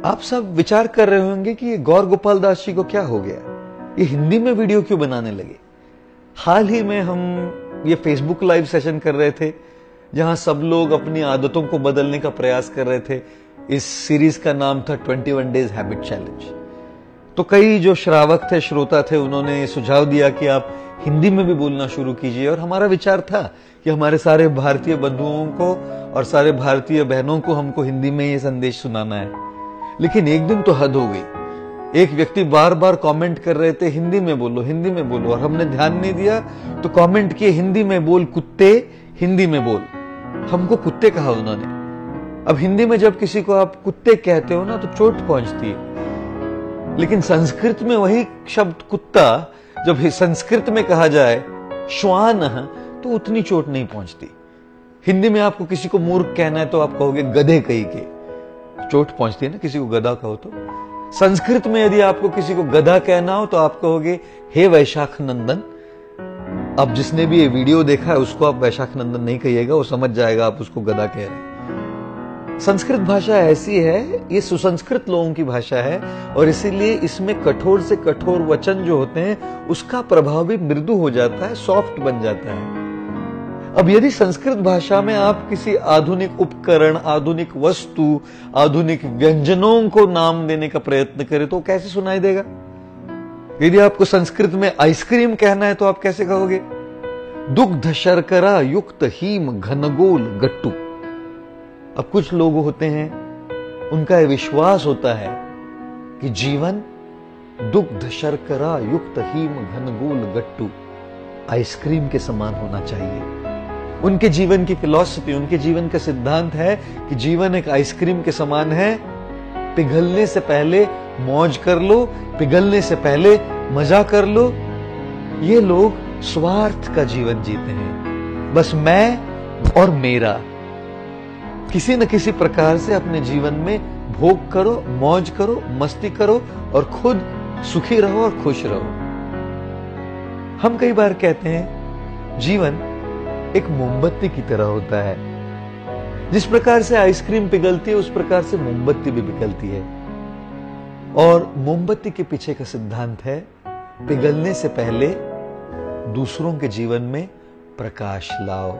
आप सब विचार कर रहे होंगे कि ये गौर गोपाल दास जी को क्या हो गया, ये हिंदी में वीडियो क्यों बनाने लगे। हाल ही में हम ये फेसबुक लाइव सेशन कर रहे थे जहां सब लोग अपनी आदतों को बदलने का प्रयास कर रहे थे। इस सीरीज का नाम था 21 डेज हैबिट चैलेंज। तो कई जो श्रावक थे, श्रोता थे, उन्होंने सुझाव दिया कि आप हिंदी में भी बोलना शुरू कीजिए। और हमारा विचार था कि हमारे सारे भारतीय बंधुओं को और सारे भारतीय बहनों को हमको हिंदी में ये संदेश सुनाना है। लेकिन एक दिन तो हद हो गई। एक व्यक्ति बार बार कमेंट कर रहे थे, हिंदी में बोलो, हिंदी में बोलो, और हमने ध्यान नहीं दिया तो कमेंट किए, हिंदी में बोल कुत्ते, हिंदी में बोल। हमको कुत्ते कहा उन्होंने। अब हिंदी में जब किसी को आप कुत्ते कहते हो ना तो चोट पहुंचती है, लेकिन संस्कृत में वही शब्द कुत्ता जब संस्कृत में कहा जाए श्वान तो उतनी चोट नहीं पहुंचती। हिंदी में आपको किसी को मूर्ख कहना है तो आप कहोगे गधे कही के, चोट पहुंचती है ना किसी को गधा कहो तो। संस्कृत में यदि आपको किसी को गधा कहना हो तो आप कहोगे हे वैशाख नंदन। अब जिसने भी ये वीडियो देखा है उसको आप वैशाख नंदन नहीं कहिएगा, वो समझ जाएगा आप उसको गधा कह रहे हैं। संस्कृत भाषा ऐसी है, ये सुसंस्कृत लोगों की भाषा है और इसीलिए इसमें कठोर से कठोर वचन जो होते हैं उसका प्रभाव भी मृदु हो जाता है, सॉफ्ट बन जाता है। अब यदि संस्कृत भाषा में आप किसी आधुनिक उपकरण, आधुनिक वस्तु, आधुनिक व्यंजनों को नाम देने का प्रयत्न करें तो कैसे सुनाई देगा। यदि आपको संस्कृत में आइसक्रीम कहना है तो आप कैसे कहोगे, दुग्ध शर्करा युक्त हीम घनगोल गट्टू। अब कुछ लोग होते हैं, उनका यह विश्वास होता है कि जीवन दुग्ध शर्करा युक्त हीम घनगोल गट्टू आइसक्रीम के समान होना चाहिए। उनके जीवन की फिलॉसफी, उनके जीवन का सिद्धांत है कि जीवन एक आइसक्रीम के समान है। पिघलने से पहले मौज कर लो, पिघलने से पहले मजा कर लो। ये लोग स्वार्थ का जीवन जीते हैं, बस मैं और मेरा। किसी न किसी प्रकार से अपने जीवन में भोग करो, मौज करो, मस्ती करो और खुद सुखी रहो और खुश रहो। हम कई बार कहते हैं जीवन एक मोमबत्ती की तरह होता है। जिस प्रकार से आइसक्रीम पिघलती है उस प्रकार से मोमबत्ती भी पिघलती है। और मोमबत्ती के पीछे का सिद्धांत है पिघलने से पहले दूसरों के जीवन में प्रकाश लाओ।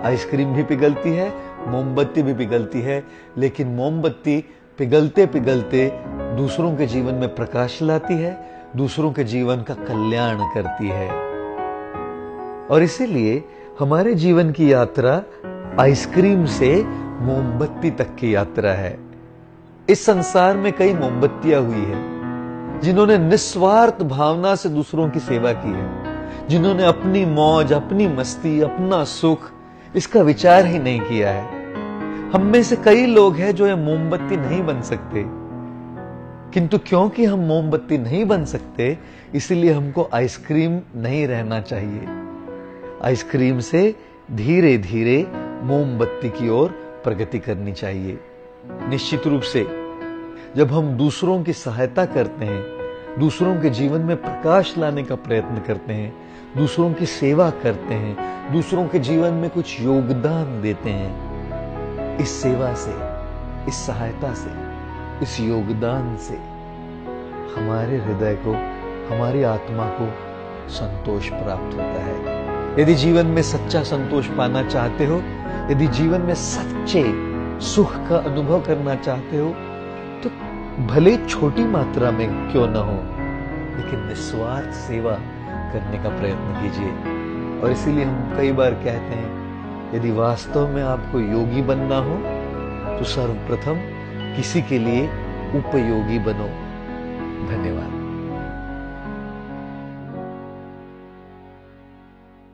आइसक्रीम भी पिघलती है, मोमबत्ती भी पिघलती है, लेकिन मोमबत्ती पिघलते पिघलते दूसरों के जीवन में प्रकाश लाती है, दूसरों के जीवन का कल्याण करती है। और इसीलिए हमारे जीवन की यात्रा आइसक्रीम से मोमबत्ती तक की यात्रा है। इस संसार में कई मोमबत्तियां हुई है जिन्होंने निस्वार्थ भावना से दूसरों की सेवा की है, जिन्होंने अपनी मौज, अपनी मस्ती, अपना सुख इसका विचार ही नहीं किया है। हम में से कई लोग हैं जो ये मोमबत्ती नहीं बन सकते, किंतु क्योंकि हम मोमबत्ती नहीं बन सकते इसलिए हमको आइसक्रीम नहीं रहना चाहिए। आइसक्रीम से धीरे धीरे मोमबत्ती की ओर प्रगति करनी चाहिए। निश्चित रूप से जब हम दूसरों की सहायता करते हैं, दूसरों के जीवन में प्रकाश लाने का प्रयत्न करते हैं, दूसरों की सेवा करते हैं, दूसरों के जीवन में कुछ योगदान देते हैं, इस सेवा से, इस सहायता से, इस योगदान से हमारे हृदय को, हमारी आत्मा को संतोष प्राप्त होता है। यदि जीवन में सच्चा संतोष पाना चाहते हो, यदि जीवन में सच्चे सुख का अनुभव करना चाहते हो तो भले छोटी मात्रा में क्यों न हो लेकिन निस्वार्थ सेवा करने का प्रयत्न कीजिए। और इसीलिए हम कई बार कहते हैं यदि वास्तव में आपको योगी बनना हो तो सर्वप्रथम किसी के लिए उपयोगी बनो। धन्यवाद।